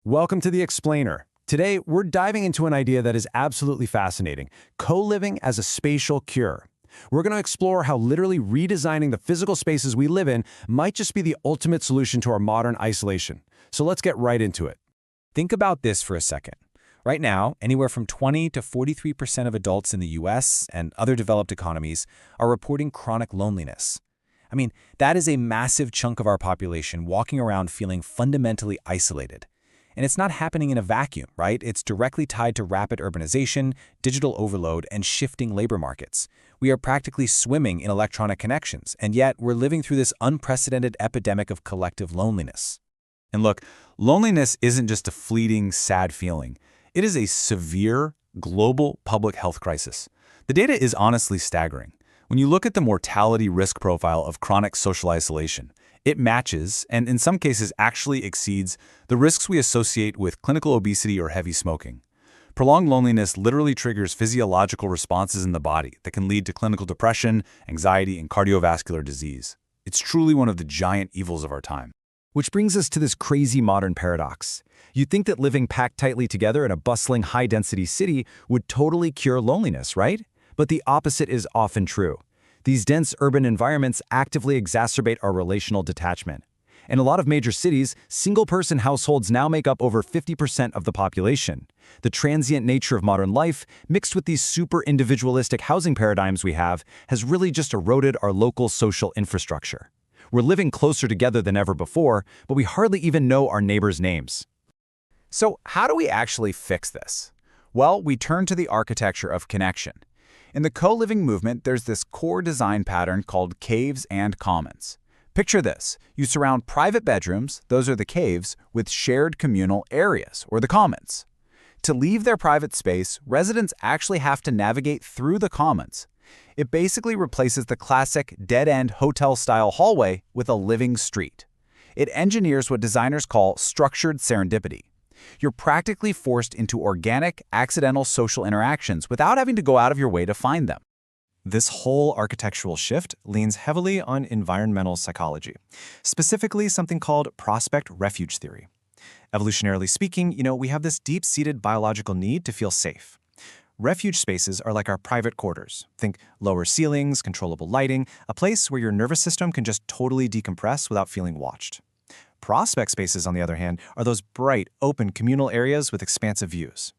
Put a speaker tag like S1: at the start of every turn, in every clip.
S1: Welcome to The Explainer. Today, we're diving into an idea that is absolutely fascinating, co-living as a spatial cure. We're going to explore how literally redesigning the physical spaces we live in might just be the ultimate solution to our modern isolation. So let's get right into it.
S2: Think about this for a second. Right now, anywhere from 20 to 43% of adults in the US and other developed economies are reporting chronic loneliness. That is a massive chunk of our population walking around feeling fundamentally isolated. And it's not happening in a vacuum, right? It's directly tied to rapid urbanization, digital overload, and shifting labor markets. We are practically swimming in electronic connections, and yet we're living through this unprecedented epidemic of collective loneliness.
S3: And look, loneliness isn't just a fleeting, sad feeling. It is a severe, global public health crisis. The data is honestly staggering. When you look at the mortality risk profile of chronic social isolation, it matches, and in some cases actually exceeds, the risks we associate with clinical obesity or heavy smoking. Prolonged loneliness literally triggers physiological responses in the body that can lead to clinical depression, anxiety, and cardiovascular disease. It's truly one of the giant evils of our time.
S1: Which brings us to this crazy modern paradox. You'd think that living packed tightly together in a bustling, high-density city would totally cure loneliness, right? But the opposite is often true. These dense urban environments actively exacerbate our relational detachment. In a lot of major cities, single-person households now make up over 50% of the population. The transient nature of modern life, mixed with these super-individualistic housing paradigms we have, has really just eroded our local social infrastructure. We're living closer together than ever before, but we hardly even know our neighbors' names.
S2: So how do we actually fix this? Well, we turn to the architecture of connection. In the co-living movement, there's this core design pattern called caves and commons. Picture this. You surround private bedrooms, those are the caves, with shared communal areas, or the commons. To leave their private space, residents actually have to navigate through the commons. It basically replaces the classic dead-end hotel-style hallway with a living street. It engineers what designers call structured serendipity. You're practically forced into organic, accidental social interactions without having to go out of your way to find them.
S4: This whole architectural shift leans heavily on environmental psychology, specifically something called prospect refuge theory. Evolutionarily speaking, we have this deep-seated biological need to feel safe. Refuge spaces are like our private quarters. Think lower ceilings, controllable lighting, a place where your nervous system can just totally decompress without feeling watched. Prospect spaces, on the other hand, are those bright, open communal areas with expansive views.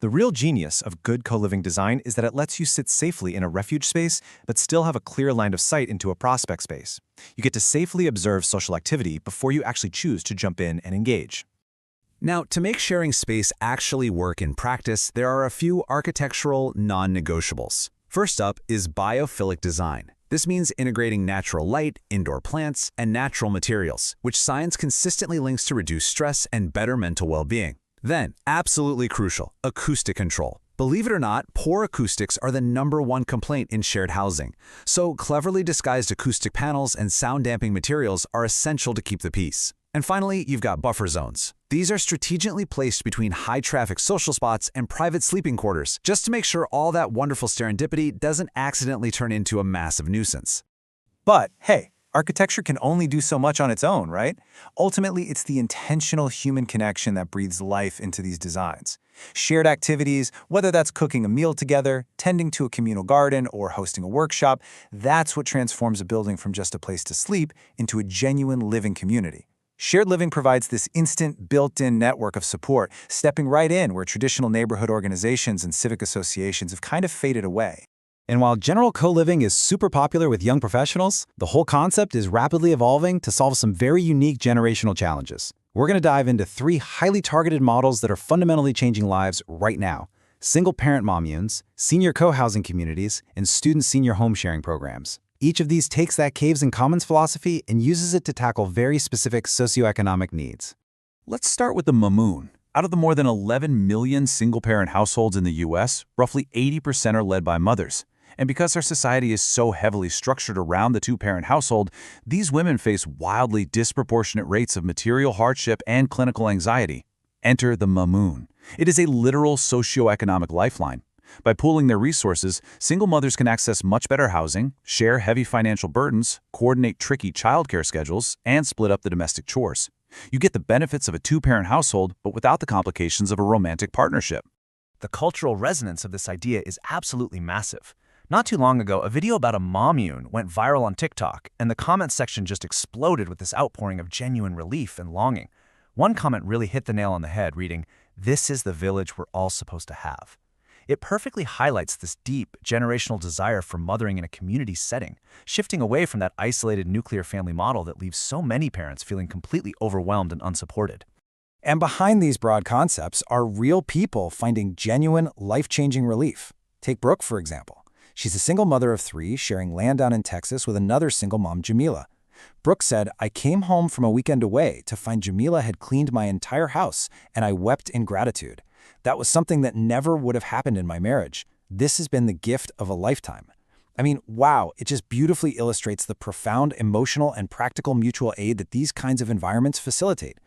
S4: The real genius of good co-living design is that it lets you sit safely in a refuge space, but still have a clear line of sight into a prospect space. You get to safely observe social activity before you actually choose to jump in and engage.
S1: Now, to make sharing space actually work in practice, there are a few architectural non-negotiables. First up is biophilic design. This means integrating natural light, indoor plants, and natural materials, which science consistently links to reduce stress and better mental well-being. Then, absolutely crucial, acoustic control. Believe it or not, poor acoustics are the #1 complaint in shared housing. So cleverly disguised acoustic panels and sound-damping materials are essential to keep the peace. And finally, you've got buffer zones. These are strategically placed between high-traffic social spots and private sleeping quarters, just to make sure all that wonderful serendipity doesn't accidentally turn into a massive nuisance.
S4: But hey, architecture can only do so much on its own, right? Ultimately, it's the intentional human connection that breathes life into these designs. Shared activities, whether that's cooking a meal together, tending to a communal garden, or hosting a workshop, that's what transforms a building from just a place to sleep into a genuine living community. Shared living provides this instant, built-in network of support, stepping right in where traditional neighborhood organizations and civic associations have kind of faded away.
S1: And while general co-living is super popular with young professionals, the whole concept is rapidly evolving to solve some very unique generational challenges. We're going to dive into 3 highly targeted models that are fundamentally changing lives right now: single-parent mommunes, senior co-housing communities, and student senior home sharing programs. Each of these takes that caves and commons philosophy and uses it to tackle very specific socioeconomic needs.
S3: Let's start with the mammoon. Out of the more than 11 million single-parent households in the U.S., roughly 80% are led by mothers. And because our society is so heavily structured around the two-parent household, these women face wildly disproportionate rates of material hardship and clinical anxiety. Enter the mammoon. It is a literal socioeconomic lifeline. By pooling their resources, single mothers can access much better housing, share heavy financial burdens, coordinate tricky childcare schedules, and split up the domestic chores. You get the benefits of a two-parent household, but without the complications of a romantic partnership.
S4: The cultural resonance of this idea is absolutely massive. Not too long ago, a video about a mommune went viral on TikTok, and the comments section just exploded with this outpouring of genuine relief and longing. One comment really hit the nail on the head, reading, "This is the village we're all supposed to have." It perfectly highlights this deep, generational desire for mothering in a community setting, shifting away from that isolated nuclear family model that leaves so many parents feeling completely overwhelmed and unsupported.
S2: And behind these broad concepts are real people finding genuine, life-changing relief. Take Brooke, for example. She's a single mother of 3 sharing land down in Texas with another single mom, Jamila. Brooke said, "I came home from a weekend away to find Jamila had cleaned my entire house, and I wept in gratitude. That was something that never would have happened in my marriage. This has been the gift of a lifetime." I mean, wow, it just beautifully illustrates the profound emotional and practical mutual aid that these kinds of environments facilitate.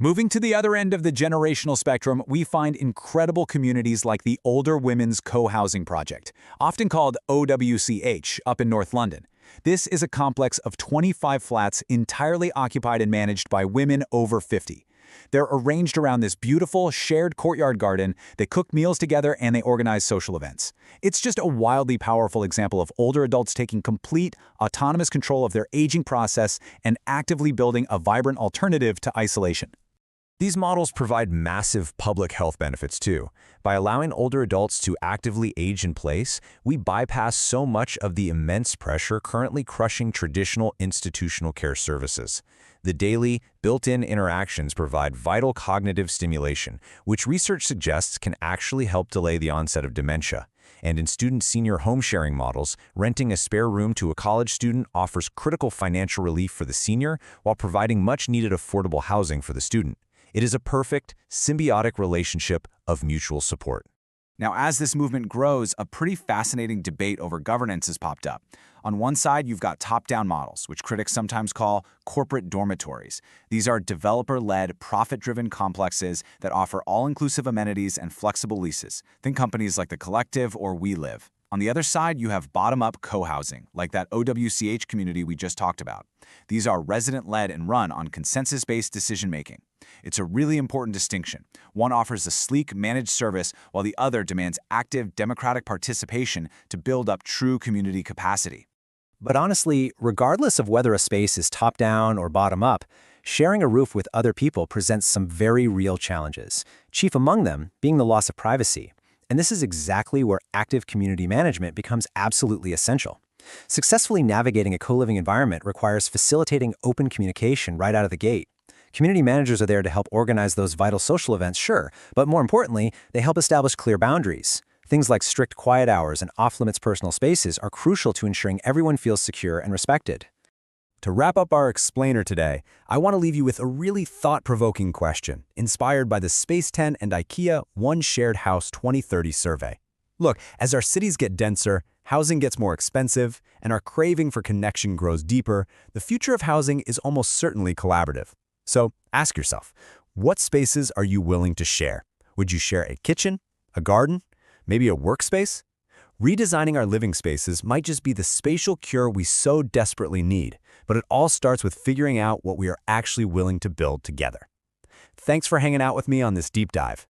S2: Moving to the other end of the generational spectrum, we find incredible communities like the Older Women's Co-Housing Project, often called OWCH, up in North London. This is a complex of 25 flats entirely occupied and managed by women over 50. They're arranged around this beautiful, shared courtyard garden. They cook meals together and they organize social events. It's just a wildly powerful example of older adults taking complete, autonomous control of their aging process and actively building a vibrant alternative to isolation.
S1: These models provide massive public health benefits too. By allowing older adults to actively age in place, we bypass so much of the immense pressure currently crushing traditional institutional care services. The daily, built-in interactions provide vital cognitive stimulation, which research suggests can actually help delay the onset of dementia. And in student senior home sharing models, renting a spare room to a college student offers critical financial relief for the senior while providing much-needed affordable housing for the student. It is a perfect, symbiotic relationship of mutual support.
S2: Now, as this movement grows, a pretty fascinating debate over governance has popped up. On one side, you've got top-down models, which critics sometimes call corporate dormitories. These are developer-led, profit-driven complexes that offer all-inclusive amenities and flexible leases. Think companies like The Collective or We Live. On the other side, you have bottom-up co-housing, like that OWCH community we just talked about. These are resident-led and run on consensus-based decision-making. It's a really important distinction. One offers a sleek, managed service, while the other demands active, democratic participation to build up true community capacity.
S5: But honestly, regardless of whether a space is top-down or bottom-up, sharing a roof with other people presents some very real challenges, chief among them being the loss of privacy. And this is exactly where active community management becomes absolutely essential. Successfully navigating a co-living environment requires facilitating open communication right out of the gate. Community managers are there to help organize those vital social events, sure, but more importantly, they help establish clear boundaries. Things like strict quiet hours and off-limits personal spaces are crucial to ensuring everyone feels secure and respected.
S1: To wrap up our explainer today, I want to leave you with a really thought-provoking question, inspired by the Space 10 and IKEA One Shared House 2030 survey. Look, as our cities get denser, housing gets more expensive, and our craving for connection grows deeper, the future of housing is almost certainly collaborative. So ask yourself, what spaces are you willing to share? Would you share a kitchen, a garden, maybe a workspace? Redesigning our living spaces might just be the spatial cure we so desperately need, but it all starts with figuring out what we are actually willing to build together. Thanks for hanging out with me on this deep dive.